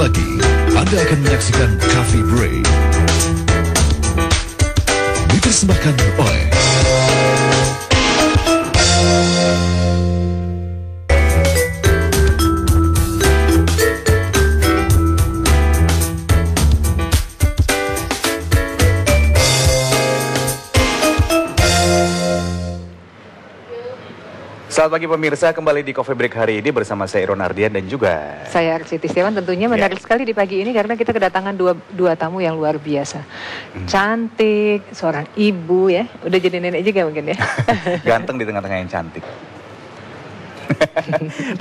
lagi, Anda akan menyaksikan Coffee Break. Dipersembahkan oleh Selamat pagi pemirsa, kembali di Coffee Break hari ini bersama saya Iron Ardian dan juga saya Arsiti Setiawan. Tentunya menarik sekali di pagi ini karena kita kedatangan dua tamu yang luar biasa. Cantik, seorang ibu ya, udah jadi nenek juga mungkin ya. Ganteng di tengah-tengah yang cantik.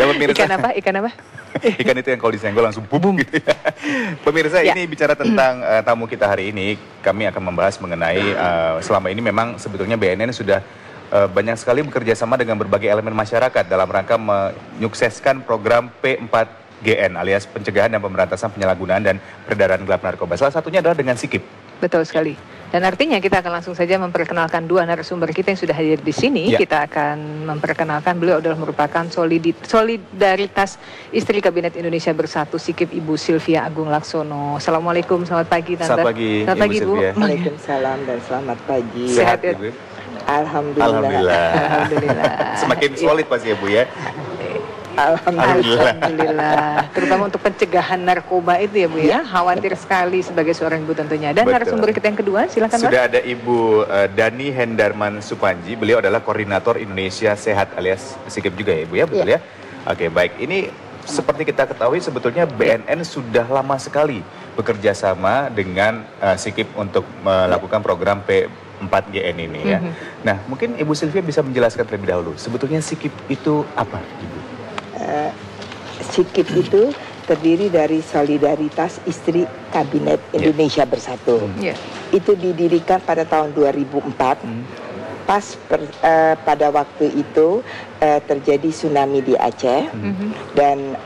Dan pemirsa, Ikan apa? Ikan itu yang kalau disenggol langsung bubum gitu ya. Pemirsa, ini bicara tentang tamu kita hari ini, kami akan membahas mengenai selama ini memang sebetulnya BNN sudah banyak sekali bekerja sama dengan berbagai elemen masyarakat dalam rangka menyukseskan program P4GN alias pencegahan dan pemberantasan penyalahgunaan dan peredaran gelap narkoba. Salah satunya adalah dengan SIKIP. Betul sekali. Dan artinya kita akan langsung saja memperkenalkan dua narasumber kita yang sudah hadir di sini. Kita akan memperkenalkan, beliau adalah merupakan solidaritas istri Kabinet Indonesia Bersatu SIKIP, Ibu Sylvia Agung Laksono. Assalamualaikum, selamat pagi Tante. Selamat pagi, selamat pagi Ibu. Waalaikumsalam dan selamat pagi. Sehat ya Bu? Alhamdulillah. Semakin solid pasti ya Bu ya. Alhamdulillah. Terutama untuk pencegahan narkoba itu ya Bu ya. Khawatir sekali sebagai seorang ibu tentunya. Dan narasumber kita yang kedua, silakan Pak. Sudah ada Ibu Dani Hendarman Supanji. Beliau adalah koordinator Indonesia Sehat alias SIKIP juga ya Bu ya, betul ya? Oke, baik. Ini seperti kita ketahui sebetulnya BNN sudah lama sekali bekerja sama dengan SIKIP untuk melakukan program P4GN ini ya. Nah, mungkin Ibu Sylvia bisa menjelaskan terlebih dahulu. Sebetulnya SIKIP itu apa, Ibu? SIKIP itu terdiri dari Solidaritas Istri Kabinet Indonesia Bersatu. Itu didirikan pada tahun 2004. Pada waktu itu terjadi tsunami di Aceh dan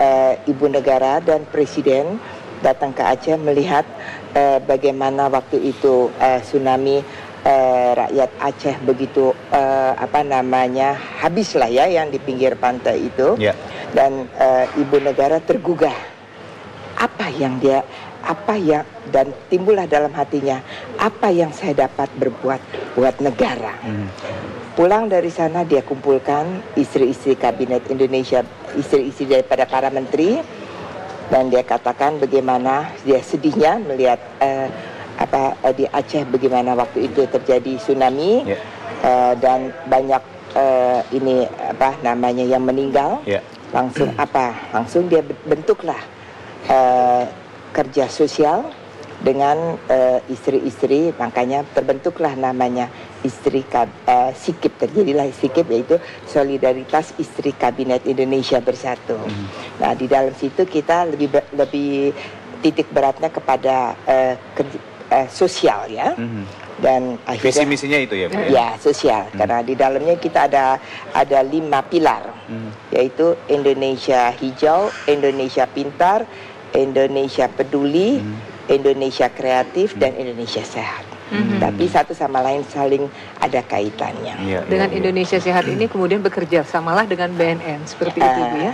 Ibu Negara dan Presiden datang ke Aceh melihat bagaimana waktu itu tsunami rakyat Aceh begitu habislah ya yang di pinggir pantai itu. Dan Ibu Negara tergugah dan timbullah dalam hatinya apa yang saya dapat berbuat buat negara. Pulang dari sana dia kumpulkan istri-istri Kabinet Indonesia, istri-istri daripada para menteri, dan dia katakan bagaimana dia sedihnya melihat di Aceh bagaimana waktu itu terjadi tsunami dan banyak yang meninggal. Langsung dia bentuklah kerja sosial dengan istri-istri, makanya terbentuklah namanya SIKIP, terjadilah SIKIP, yaitu Solidaritas Istri Kabinet Indonesia Bersatu. Nah, di dalam situ kita lebih titik beratnya kepada sosial ya. Dan visi misinya itu ya Bu? Ya, sosial. Karena di dalamnya kita ada 5 pilar, yaitu Indonesia Hijau, Indonesia Pintar, Indonesia Peduli, Indonesia Kreatif, dan Indonesia Sehat. Tapi satu sama lain saling ada kaitannya. Dengan Indonesia Sehat ini kemudian bekerja samalah dengan BNN seperti itu Bu ya?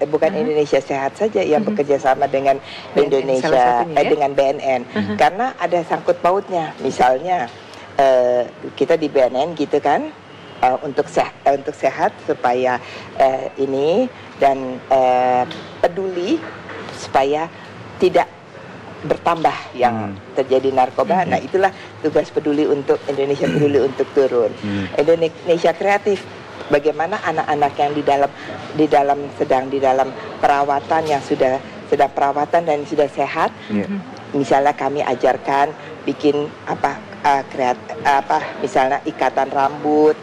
Bukan Indonesia Sehat saja yang bekerja sama dengan Indonesia dengan BNN, karena ada sangkut pautnya. Misalnya kita di BNN gitu kan, untuk sehat supaya ini, dan peduli supaya tidak bertambah yang terjadi narkoba. Nah, itulah tugas peduli untuk Indonesia Peduli untuk turun. Indonesia Kreatif, bagaimana anak-anak yang sedang di dalam perawatan, yang sudah perawatan dan sudah sehat. Misalnya kami ajarkan bikin misalnya ikatan rambut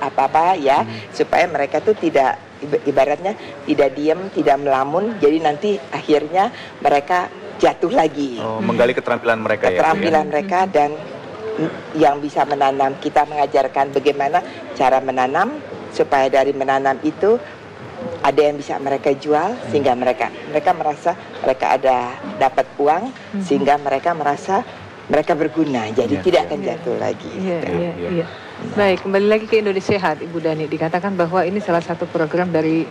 ya, supaya mereka tuh tidak, ibaratnya tidak diam, tidak melamun, jadi nanti akhirnya mereka jatuh lagi. Menggali keterampilan mereka mereka, dan yang bisa menanam, kita mengajarkan bagaimana cara menanam, supaya dari menanam itu ada yang bisa mereka jual, sehingga mereka merasa mereka dapat uang, sehingga mereka merasa mereka berguna, jadi tidak akan jatuh lagi. Baik, kembali lagi ke Indonesia Sehat, Ibu Dani. Dikatakan bahwa ini salah satu program dari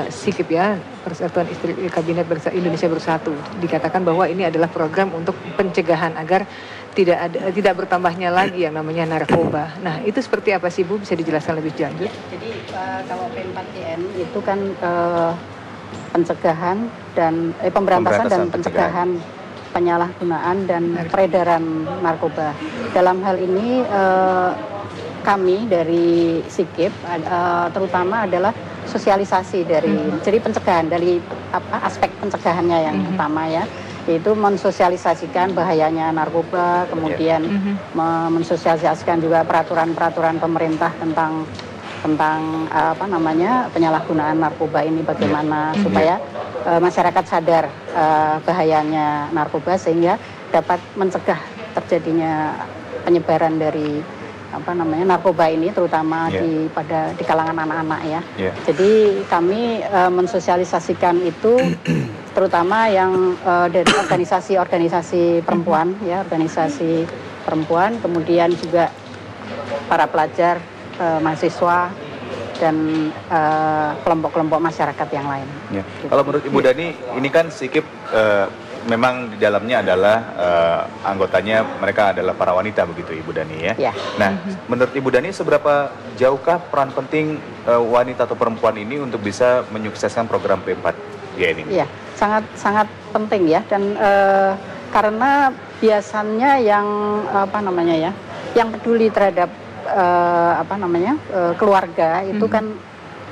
SIKIP ya, Persatuan Istri Kabinet Indonesia Bersatu. Dikatakan bahwa ini adalah program untuk pencegahan agar tidak bertambahnya lagi yang namanya narkoba. Nah, itu seperti apa sih Bu? Bisa dijelaskan lebih lanjut? Jadi kalau P4GN itu kan pencegahan dan pemberantasan dan pencegahan penyalahgunaan dan peredaran narkoba. Dalam hal ini kami dari SIKIP terutama adalah sosialisasi dari jadi pencegahan dari aspek pencegahannya yang utama ya, yaitu mensosialisasikan bahayanya narkoba, kemudian mensosialisasikan juga peraturan-peraturan pemerintah tentang penyalahgunaan narkoba ini bagaimana supaya masyarakat sadar bahayanya narkoba sehingga dapat mencegah terjadinya penyebaran dari narkoba ini terutama di kalangan anak-anak ya. Jadi kami mensosialisasikan itu terutama yang dari organisasi perempuan ya, organisasi perempuan, kemudian juga para pelajar, mahasiswa dan kelompok-kelompok masyarakat yang lain. Ya. Kalau menurut Ibu Dani, ini kan SIKIP memang di dalamnya adalah anggotanya mereka adalah para wanita begitu Ibu Dani ya. Nah, menurut Ibu Dani seberapa jauhkah peran penting wanita atau perempuan ini untuk bisa menyukseskan program P4GN ini? Iya, sangat penting ya, dan karena biasanya yang yang peduli terhadap keluarga itu kan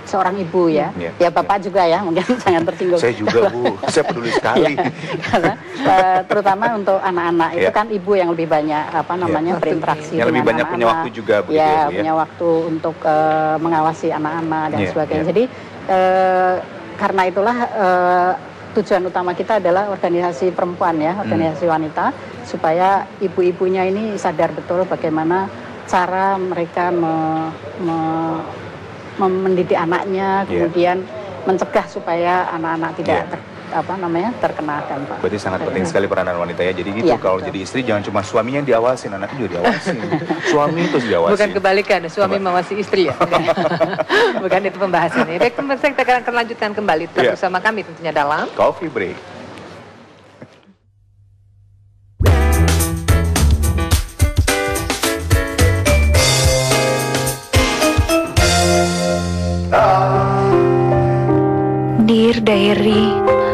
seorang ibu ya, bapak juga ya mungkin sangat tersinggung. Saya juga Bu, saya peduli sekali. Karena terutama untuk anak-anak itu kan ibu yang lebih banyak berinteraksi yang lebih banyak punya waktu juga begitu ya, punya waktu untuk mengawasi anak-anak dan sebagainya. Jadi karena itulah tujuan utama kita adalah organisasi perempuan ya, organisasi wanita, supaya ibu-ibunya ini sadar betul bagaimana cara mereka mendidik anaknya, kemudian mencegah supaya anak-anak tidak terkena dampak. Berarti sangat penting sekali peranan wanita ya. Jadi gitu, kalau jadi istri jangan cuma suaminya yang diawasin, anaknya juga diawasin. Suami terus diawasin. Bukan kebalikan, suami mengawasi istri ya. Bukan itu pembahasannya. Baik, kita akan lanjutkan kembali bersama kami tentunya dalam Coffee Break. Dear Diary,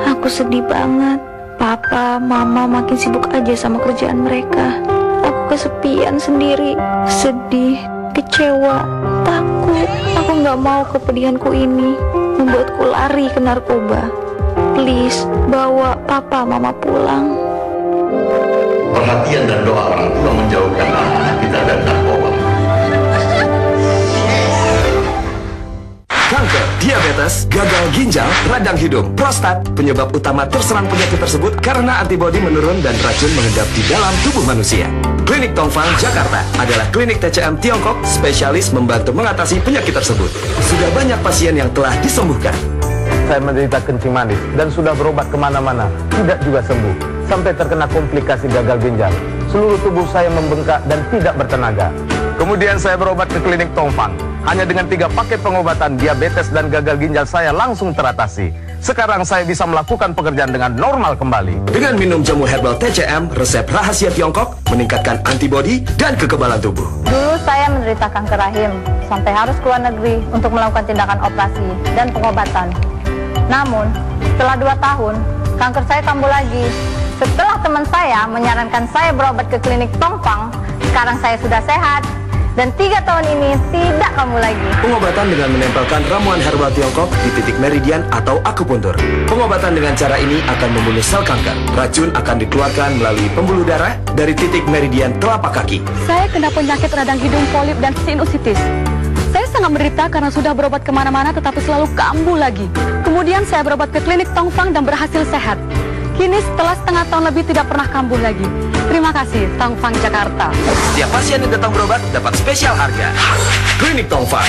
aku sedih banget. Papa, Mama makin sibuk aja sama kerjaan mereka. Aku kesepian sendiri, sedih, kecewa, takut. Aku gak mau kepedihanku ini membuatku lari ke narkoba. Please, bawa Papa, Mama pulang. Perhatian dan doa orang tua menjauhkan anak kita dari narkoba. Kanker, diabetes, gagal ginjal, radang hidung, prostat, penyebab utama terserang penyakit tersebut karena antibodi menurun dan racun mengendap di dalam tubuh manusia. Klinik Tongfang Jakarta adalah klinik TCM Tiongkok spesialis membantu mengatasi penyakit tersebut. Sudah banyak pasien yang telah disembuhkan. Saya menderita kencing manis dan sudah berobat kemana-mana, tidak juga sembuh. Sampai terkena komplikasi gagal ginjal. Seluruh tubuh saya membengkak dan tidak bertenaga. Kemudian saya berobat ke klinik Tongfang. Hanya dengan 3 paket pengobatan, diabetes dan gagal ginjal saya langsung teratasi. Sekarang saya bisa melakukan pekerjaan dengan normal kembali. Dengan minum jamu herbal TCM, resep rahasia Tiongkok, meningkatkan antibodi dan kekebalan tubuh. Dulu saya menderita kanker rahim, sampai harus keluar negeri untuk melakukan tindakan operasi dan pengobatan. Namun, setelah 2 tahun, kanker saya kambuh lagi. Setelah teman saya menyarankan saya berobat ke klinik Tongfang, sekarang saya sudah sehat. Dan 3 tahun ini tidak kambuh lagi. Pengobatan dengan menempelkan ramuan herbal Tiongkok di titik meridian atau akupuntur. Pengobatan dengan cara ini akan membunuh sel kanker. Racun akan dikeluarkan melalui pembuluh darah dari titik meridian telapak kaki. Saya kena penyakit radang hidung, polip, dan sinusitis. Saya sangat menderita karena sudah berobat kemana-mana tetapi selalu kambuh lagi. Kemudian saya berobat ke klinik Tongfang dan berhasil sehat. Kini setelah setengah tahun lebih tidak pernah kambuh lagi. Terima kasih, Tongfang Jakarta. Setiap pasien yang datang berobat dapat spesial harga. Klinik Tongfang.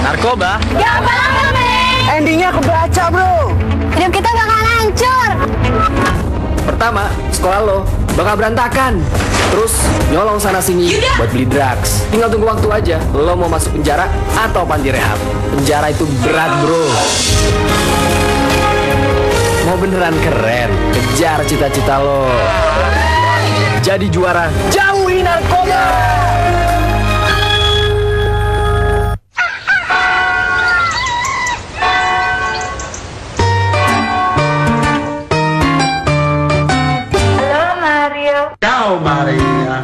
Narkoba? Gak bakal, men! Endingnya kebaca, bro. Hidup kita bakal hancur. Pertama, sekolah lo. bakal berantakan. Terus nyolong sana sini buat beli drugs. Tinggal tunggu waktu aja. Lo mau masuk penjara atau panti rehab? Penjara itu berat, bro. Mau beneran keren? Kejar cita-cita lo. Jadi juara, jauhi narkoba. Ciao Maria.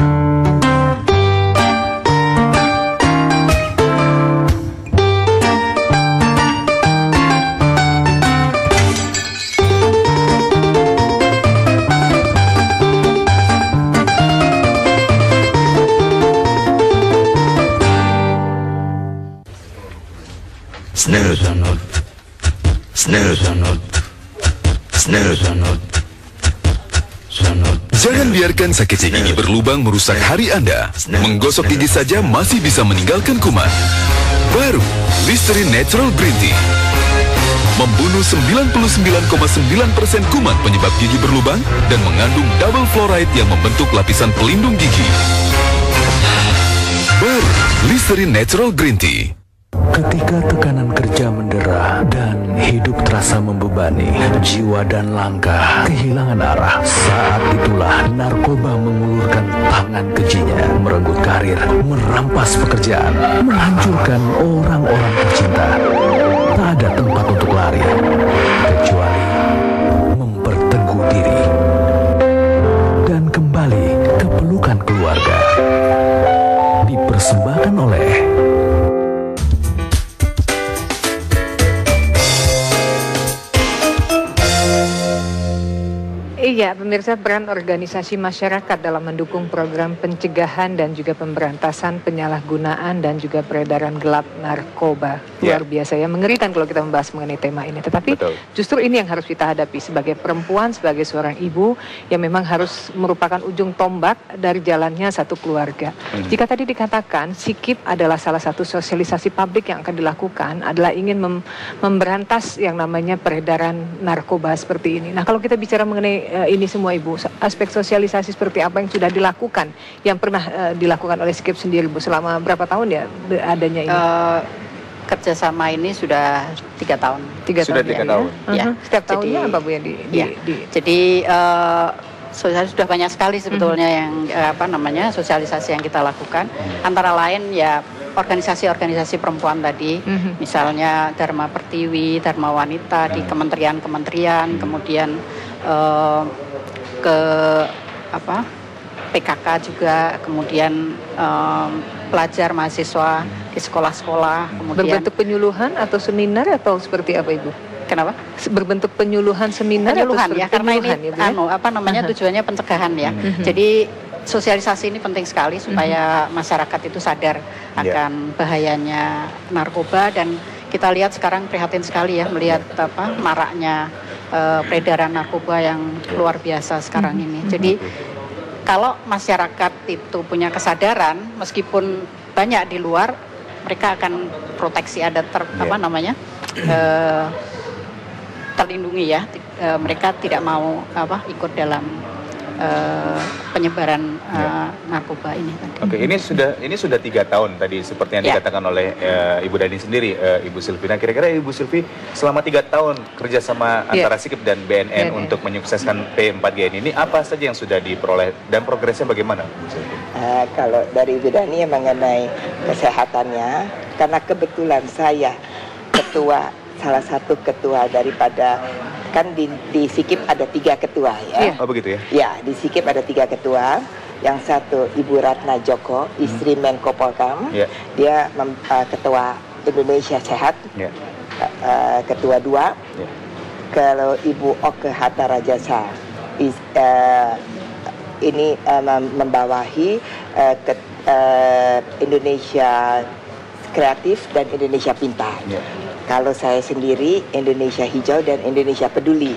Snooze or not. Snooze or not. Snooze or not. Jangan biarkan sakit gigi berlubang merusak hari Anda. Menggosok gigi saja masih bisa meninggalkan kuman. Baru, Listerine Natural Green Tea. Membunuh 99,9% kuman penyebab gigi berlubang dan mengandung double fluoride yang membentuk lapisan pelindung gigi. Baru, Listerine Natural Green Tea. Ketika tekanan kerja mendera dan hidup terasa membebani, jiwa dan langkah kehilangan arah, saat itulah narkoba mengulurkan tangan kejinya, merenggut karir, merampas pekerjaan, menghancurkan orang-orang tercinta. Tak ada tempat untuk lari, kecuali memperteguh diri dan kembali ke pelukan keluarga. Dipersembahkan oleh Iya, pemirsa, peran organisasi masyarakat dalam mendukung program pencegahan dan juga pemberantasan penyalahgunaan dan juga peredaran gelap narkoba. Luar biasa ya, mengerikan kalau kita membahas mengenai tema ini. Tetapi justru ini yang harus kita hadapi sebagai perempuan, sebagai seorang ibu yang memang harus merupakan ujung tombak dari jalannya satu keluarga. Jika tadi dikatakan SIKIP adalah salah satu sosialisasi publik yang akan dilakukan adalah ingin memberantas yang namanya peredaran narkoba seperti ini. Nah, kalau kita bicara mengenai ini semua Ibu, aspek sosialisasi seperti apa yang sudah dilakukan, yang pernah dilakukan oleh SIKIP sendiri Bu, selama berapa tahun ya adanya ini? Kerjasama ini sudah 3 tahun. 3 sudah tahun 3 tahun. Ya. Setiap tahunnya apa Bu yang Jadi sosialisasi sudah banyak sekali sebetulnya yang sosialisasi yang kita lakukan. Antara lain ya organisasi-organisasi perempuan tadi, misalnya Dharma Pertiwi, Dharma Wanita di kementerian-kementerian, kemudian ke PKK juga, kemudian pelajar mahasiswa di sekolah-sekolah, kemudian berbentuk penyuluhan atau seminar atau seperti apa Ibu? Kenapa? Berbentuk penyuluhan seminar penyuluhan atau ya, karena ini ya, tujuannya pencegahan ya. Jadi sosialisasi ini penting sekali supaya masyarakat itu sadar akan bahayanya narkoba, dan kita lihat sekarang prihatin sekali ya melihat maraknya peredaran narkoba yang luar biasa sekarang ini. Jadi kalau masyarakat itu punya kesadaran, meskipun banyak di luar, mereka akan proteksi, ada terlindungi ya. Mereka tidak mau ikut dalam penyebaran narkoba ini. Oke, ini sudah 3 tahun tadi seperti yang dikatakan oleh Ibu Dani sendiri, Ibu Sylvie. Kira-kira Ibu Sylvie selama 3 tahun kerjasama antara SIKIP dan BNN untuk menyukseskan P4G ini apa saja yang sudah diperoleh dan progresnya bagaimana, Bu Sylvie? Kalau dari Ibu Dani mengenai kesehatannya, karena kebetulan saya salah satu ketua daripada, kan di SIKIP ada 3 ketua ya. Oh begitu ya? Ya, di SIKIP ada 3 ketua. Yang satu Ibu Ratna Joko, istri Menko Polkam, dia ketua Indonesia Sehat, ketua 2. Kalau Ibu Oke Hatta Rajasa, ini membawahi Indonesia Kreatif dan Indonesia Pintar. Kalau saya sendiri Indonesia Hijau dan Indonesia Peduli.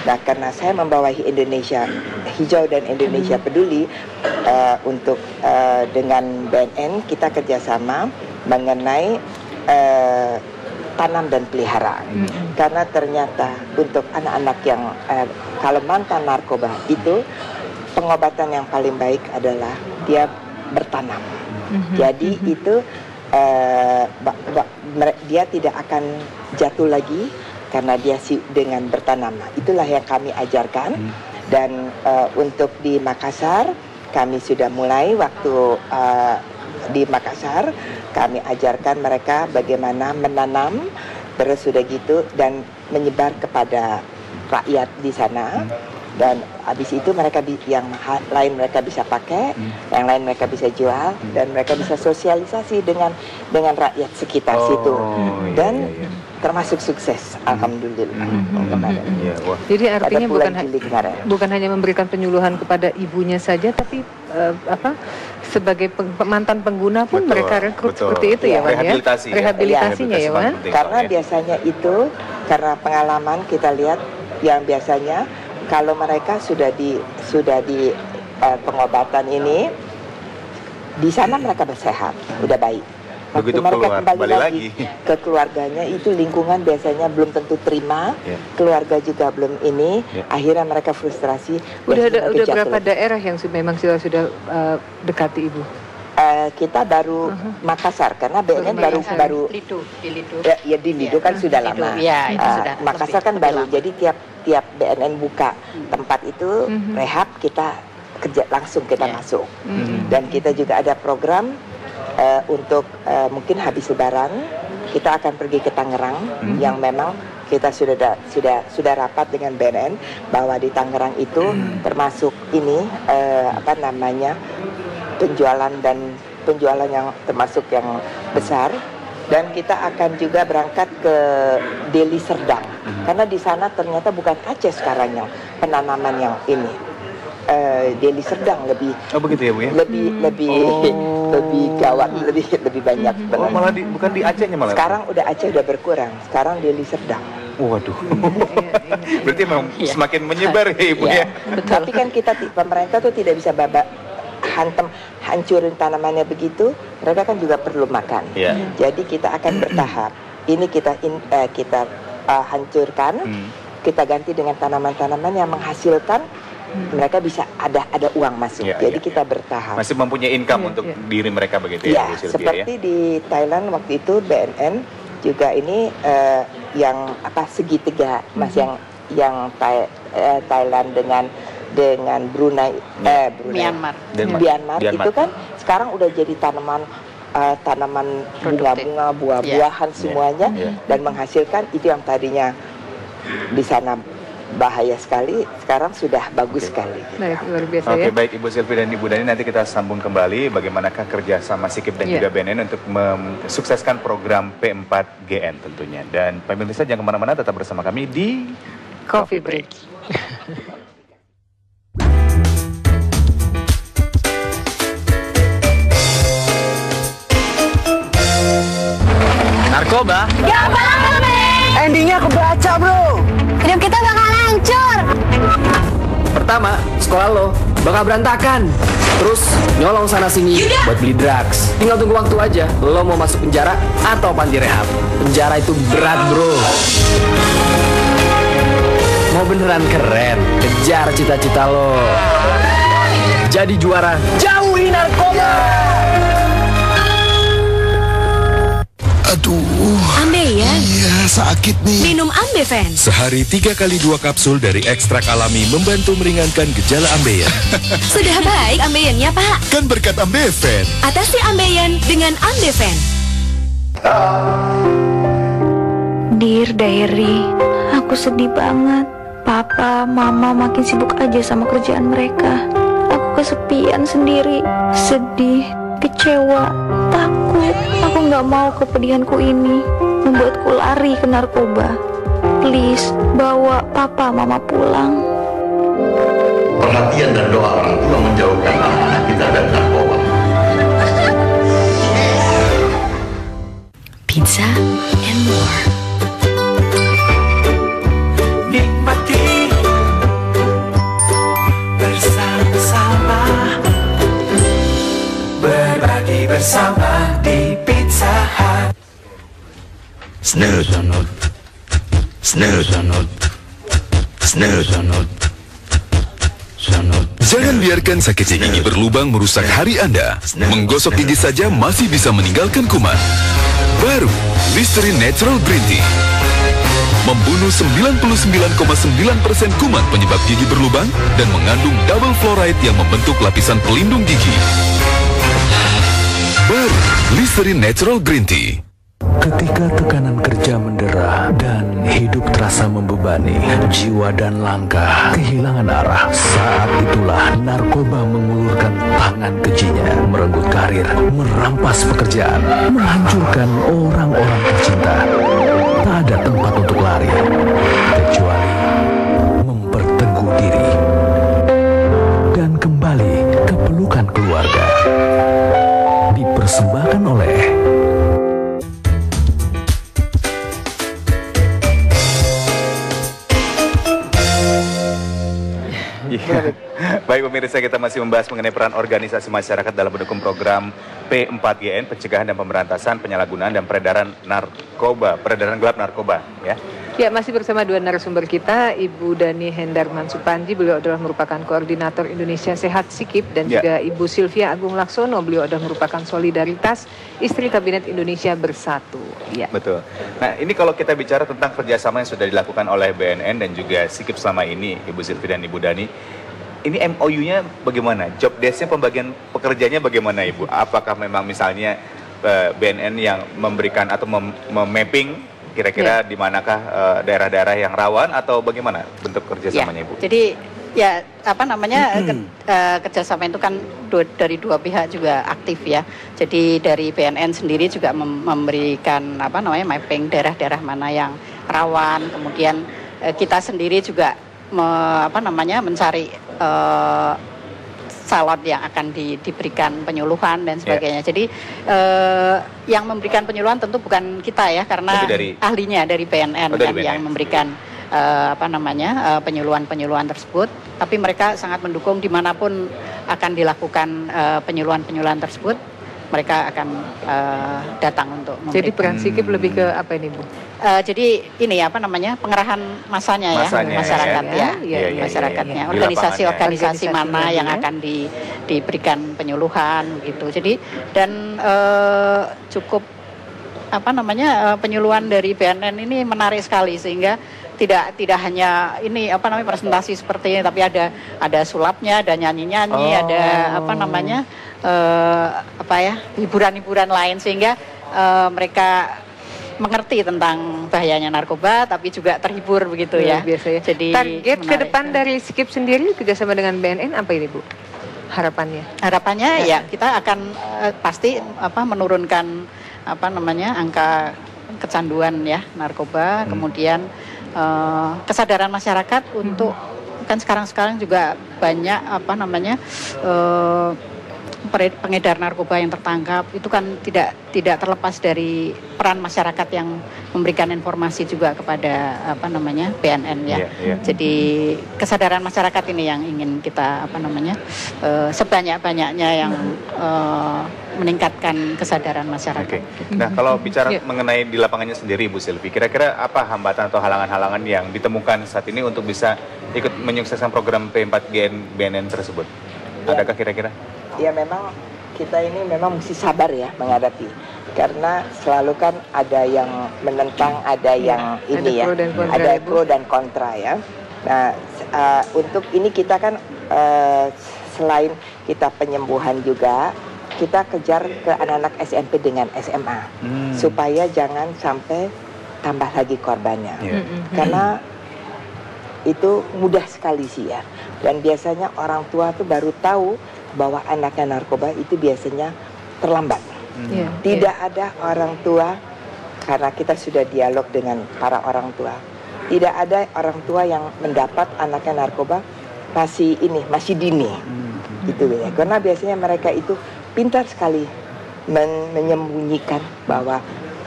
Nah, karena saya membawahi Indonesia Hijau dan Indonesia Peduli, untuk dengan BNN kita kerjasama mengenai tanam dan pelihara. Karena ternyata untuk anak-anak yang kalau mantan narkoba itu pengobatan yang paling baik adalah dia bertanam. Jadi itu dia tidak akan jatuh lagi karena dia dengan bertanam. Itulah yang kami ajarkan. Dan untuk di Makassar kami sudah mulai waktu di Makassar kami ajarkan mereka bagaimana menanam, terus sudah gitu dan menyebar kepada rakyat di sana. Dan habis itu mereka yang lain mereka bisa pakai, yang lain mereka bisa jual, dan mereka bisa sosialisasi dengan rakyat sekitar situ. Dan termasuk sukses, alhamdulillah. Jadi artinya bukan hanya memberikan penyuluhan kepada ibunya saja, tapi sebagai mantan pengguna pun mereka rekrut seperti itu ya, Wan ya. Rehabilitasinya ya, Wan. Karena biasanya itu karena pengalaman kita lihat yang biasanya kalau mereka sudah di pengobatan ini di sana mereka bersehat, udah baik. Begitu mereka keluar, kembali lagi ke keluarganya, itu lingkungan biasanya belum tentu terima, keluarga juga belum ini, akhirnya mereka frustrasi. Udah berapa daerah yang memang sudah dekati Ibu? Kita baru Makassar karena BNN baru di Lido kan sudah lama. Makassar kan baru, jadi tiap BNN buka tempat itu rehab kita kerja langsung kita masuk. Dan kita juga ada program untuk mungkin habis Lebaran kita akan pergi ke Tangerang yang memang kita sudah rapat dengan BNN bahwa di Tangerang itu termasuk ini penjualan yang termasuk yang besar. Dan kita akan juga berangkat ke Deli Serdang karena di sana ternyata bukan Aceh sekarang yang penanaman yang ini. Deli Serdang lebih begitu ya, Bu ya? lebih gawat, lebih banyak. Malah bukan di Acehnya malah. Sekarang udah Aceh udah berkurang. Sekarang Deli Serdang. Waduh. Berarti memang semakin menyebar ya, Ibu ya. Tapi kan pemerintah tuh tidak bisa hancurin tanamannya begitu, mereka kan juga perlu makan. Jadi kita akan bertahap. Ini kita hancurkan, kita ganti dengan tanaman-tanaman yang menghasilkan, mereka bisa ada uang masuk. Jadi kita bertahap. Masih mempunyai income untuk diri mereka begitu ya, Bu Sylvia, seperti di Thailand waktu itu BNN juga ini yang segitiga Mas yang Thailand dengan Brunei, Myanmar itu kan sekarang udah jadi tanaman bunga-bunga, buah-buahan semuanya dan menghasilkan itu yang tadinya di sana bahaya sekali, sekarang sudah bagus sekali. Luar biasa ya. Baik Ibu Sylvia dan Ibu Dani, nanti kita sambung kembali bagaimanakah kerja sama SIKIP dan juga BNN untuk mensukseskan program P4GN tentunya. Dan pemirsa jangan kemana-mana, tetap bersama kami di Coffee Break. Narkoba? Gak bakal, men! Endingnya kebaca, bro! Hidup kita bakal hancur! Pertama, sekolah lo bakal berantakan. Terus, nyolong sana-sini buat beli drugs. Tinggal tunggu waktu aja, lo mau masuk penjara atau panti rehab. Penjara itu berat, bro. Mau beneran keren, kejar cita-cita lo. Jadi juara, jauhi narkoba! Aduh, Ambeien? Iya, sakit nih. Minum Ambeven. Sehari 3 kali 2 kapsul dari ekstrak alami membantu meringankan gejala Ambeien. Sudah baik Ambeiennya, Pak. Kan berkat Ambeven. Atasi Ambeien dengan Ambeven. Dear Diary, aku sedih banget. Papa, Mama makin sibuk aja sama kerjaan mereka. Aku kesepian sendiri, sedih, kecewa, takut. Aku nggak mau kepedihanku ini membuatku lari ke narkoba. Please, bawa Papa, Mama pulang. Perhatian dan doa orang tua menjauhkan anak kita dari narkoba. Pizza and more. Nikmati bersama-sama, berbagi bersama di Pizza Hut. Snooze or not, snooze or not, snooze or not, Jangan biarkan sakit gigi berlubang merusak hari Anda. Menggosok gigi saja masih bisa meninggalkan kuman. Baru Listerine Natural Green Tea membunuh 99,9% kuman penyebab gigi berlubang dan mengandung double fluoride yang membentuk lapisan pelindung gigi. Baru Listerine Natural Green Tea. Ketika tekanan kerja mendera dan hidup terasa membebani, jiwa dan langkah kehilangan arah, saat itulah narkoba mengulurkan tangan kejinya, merenggut karir, merampas pekerjaan, menghancurkan orang-orang tercinta. Tak ada tempat untuk lari, kecuali memperteguh diri dan kembali ke pelukan keluarga. Dipersembahkan oleh Baik pemirsa, kita masih membahas mengenai peran organisasi masyarakat dalam mendukung program P4GN, pencegahan dan pemberantasan penyalahgunaan dan peredaran gelap narkoba, ya. Ya, masih bersama dua narasumber kita, Ibu Dani Hendarman Supanji, beliau adalah merupakan Koordinator Indonesia Sehat SIKIP, dan juga Ibu Sylvia Agung Laksono, beliau adalah merupakan Solidaritas Istri Kabinet Indonesia Bersatu. Ya. Betul. Nah, ini kalau kita bicara tentang kerjasama yang sudah dilakukan oleh BNN dan juga SIKIP selama ini, Ibu Sylvia dan Ibu Dani, ini MOU-nya bagaimana? Job desk-nya, pembagian pekerjaannya bagaimana, Ibu? Apakah memang misalnya BNN yang memberikan atau memapping kira-kira di manakah daerah-daerah yang rawan, atau bagaimana bentuk kerjasamanya, Ibu? Jadi ya apa namanya kerjasama itu kan dari dua pihak juga aktif ya. Jadi dari BNN sendiri juga memberikan apa namanya mapping daerah-daerah mana yang rawan. Kemudian kita sendiri juga mencari salon yang akan diberikan penyuluhan dan sebagainya. Jadi yang memberikan penyuluhan tentu bukan kita ya, karena ahlinya dari BNN yang memberikan penyuluhan tersebut. Tapi mereka sangat mendukung dimanapun akan dilakukan penyuluhan tersebut. Mereka akan datang untuk memberikan. Jadi peran SIKIP lebih ke apa ini, Bu? Jadi ini pengerahan masanya ya, masyarakat masyarakatnya, organisasi-organisasi mana yang akan diberikan penyuluhan gitu. Jadi dan cukup penyuluhan dari BNN ini menarik sekali, sehingga tidak hanya ini presentasi seperti ini, tapi ada sulapnya, ada nyanyi-nyanyi, ada hiburan-hiburan lain, sehingga mereka mengerti tentang bahayanya narkoba, tapi juga terhibur begitu ya. Biasanya. Jadi target ke depan dari SIKIP sendiri kerjasama dengan BNN apa ini, Bu? Harapannya? Harapannya ya kita akan pasti menurunkan angka kecanduan ya narkoba, kemudian kesadaran masyarakat untuk kan sekarang juga banyak pengedar narkoba yang tertangkap, itu kan tidak terlepas dari peran masyarakat yang memberikan informasi juga kepada BNN ya. Jadi kesadaran masyarakat ini yang ingin kita sebanyak-banyaknya yang meningkatkan kesadaran masyarakat. Nah, kalau bicara mengenai di lapangannya sendiri, Bu Sylvie, kira-kira apa hambatan atau halangan-halangan yang ditemukan saat ini untuk bisa ikut menyukseskan program P4GN BNN tersebut? Adakah kira-kira? Ya memang kita ini memang mesti sabar ya menghadapi, karena selalu kan ada yang menentang, ada yang ini ya, ada pro dan kontra ya. Nah untuk ini kita kan selain kita penyembuhan juga, kita kejar ke anak-anak SMP dengan SMA supaya jangan sampai tambah lagi korbannya, karena itu mudah sekali sih ya, dan biasanya orang tua tuh baru tahu bahwa anaknya narkoba itu biasanya terlambat. Tidak ada orang tua, karena kita sudah dialog dengan para orang tua, tidak ada orang tua yang mendapat anaknya narkoba masih dini gitu ya, karena biasanya mereka itu pintar sekali menyembunyikan bahwa,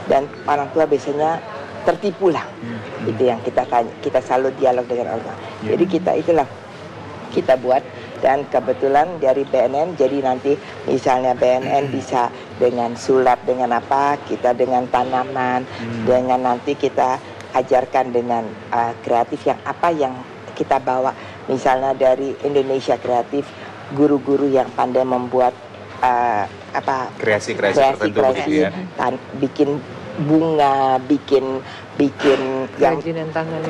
dan orang tua biasanya tertipu lah. Itu yang kita selalu dialog dengan orang tua. Jadi kita buat. Dan kebetulan dari BNN, jadi nanti misalnya BNN bisa dengan sulap, dengan apa, kita dengan tanaman, dengan nanti kita ajarkan dengan kreatif yang apa yang kita bawa misalnya dari Indonesia Kreatif, guru-guru yang pandai membuat kreasi-kreasi tertentu begitu ya. Bikin bunga, bikin yang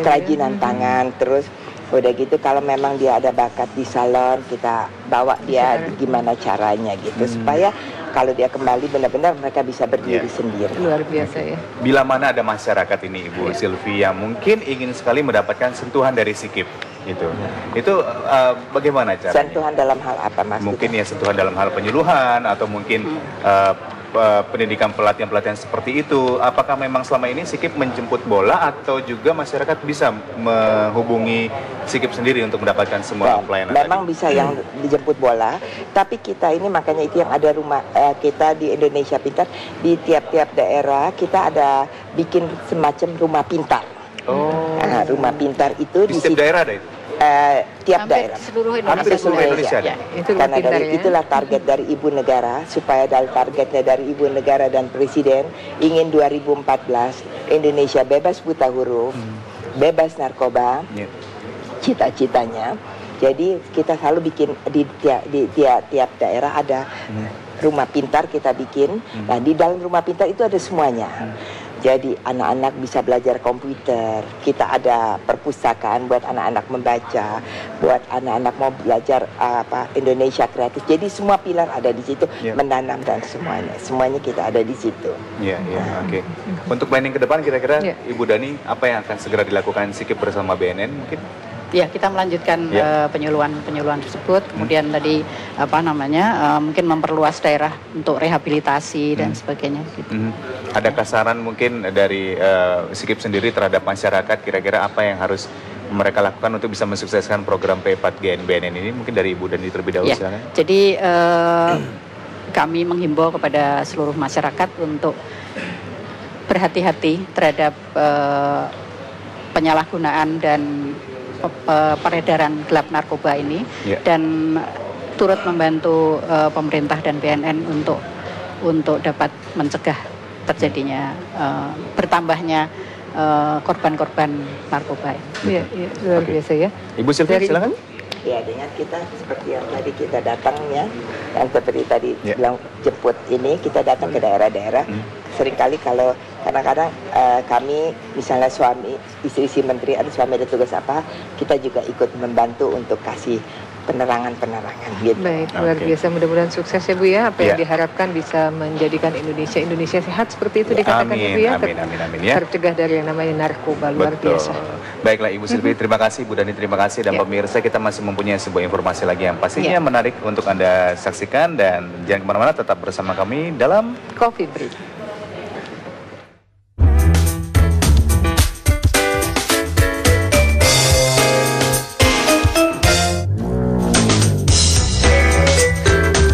kerajinan tangan, terus udah gitu kalau memang dia ada bakat di salon, kita bawa dia gimana caranya gitu supaya kalau dia kembali benar-benar mereka bisa berdiri sendiri. Luar biasa ya. Bila mana ada masyarakat ini Ibu Sylvie yang mungkin ingin sekali mendapatkan sentuhan dari Sikip gitu. Itu bagaimana caranya? Sentuhan dalam hal apa Mas? Mungkin ya sentuhan dalam hal penyuluhan atau mungkin pendidikan pelatihan-pelatihan seperti itu. Apakah memang selama ini Sikip menjemput bola atau juga masyarakat bisa menghubungi Sikip sendiri untuk mendapatkan semua pelayanan? Memang bisa yang dijemput bola, tapi kita ini makanya itu yang ada rumah kita di Indonesia Pintar, di tiap-tiap daerah kita ada bikin semacam rumah pintar. Nah, rumah pintar itu di setiap daerah ada itu? Tiap daerah. Seluruh Indonesia. Hampir seluruh Indonesia. Ya, itu karena pintar, dari itulah target dari Ibu Negara, supaya dari targetnya dari Ibu Negara dan Presiden ingin 2014 Indonesia bebas buta huruf, bebas narkoba, cita-citanya. Jadi kita selalu bikin di tiap daerah ada rumah pintar kita bikin. Nah di dalam rumah pintar itu ada semuanya. Jadi anak-anak bisa belajar komputer, kita ada perpustakaan buat anak-anak membaca, buat anak-anak mau belajar Indonesia Kreatif. Jadi semua pilar ada di situ, menanam dan semuanya kita ada di situ. Oke. Untuk planning ke depan kira-kira Ibu Dani apa yang akan segera dilakukan Sikip bersama BNN mungkin? Ya, kita melanjutkan penyuluhan tersebut. Kemudian tadi mungkin memperluas daerah untuk rehabilitasi dan sebagainya. Gitu. Ada kasaran mungkin dari Sikip sendiri terhadap masyarakat, kira-kira apa yang harus mereka lakukan untuk bisa mensukseskan program P4GN BNN ini? Mungkin dari Ibu Dani terlebih dahulu silakan. Jadi kami menghimbau kepada seluruh masyarakat untuk berhati-hati terhadap penyalahgunaan dan peredaran gelap narkoba ini dan turut membantu pemerintah dan BNN untuk dapat mencegah terjadinya bertambahnya korban-korban narkoba. Iya, luar biasa ya. Ibu Sylvie silakan. Ya, dengan kita seperti yang tadi kita datangnya, yang seperti tadi bilang jemput ini, kita datang ke daerah-daerah. Seringkali kalau kadang-kadang kami misalnya suami, istri menteri ada suami ada tugas apa, kita juga ikut membantu untuk kasih penerangan gitu. Baik, luar biasa, mudah-mudahan sukses ya Bu ya. Apa yang diharapkan bisa menjadikan Indonesia sehat seperti itu dikatakan Ibu ya. Amin ya. Tercegah dari yang namanya narkoba, luar biasa. Baiklah Ibu Sylvie, terima kasih, Bu Dani terima kasih, dan pemirsa kita masih mempunyai sebuah informasi lagi yang pastinya menarik untuk Anda saksikan, dan jangan kemana-mana, tetap bersama kami dalam Coffee Break.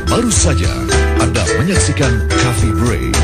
Baru saja Anda menyaksikan Coffee Break.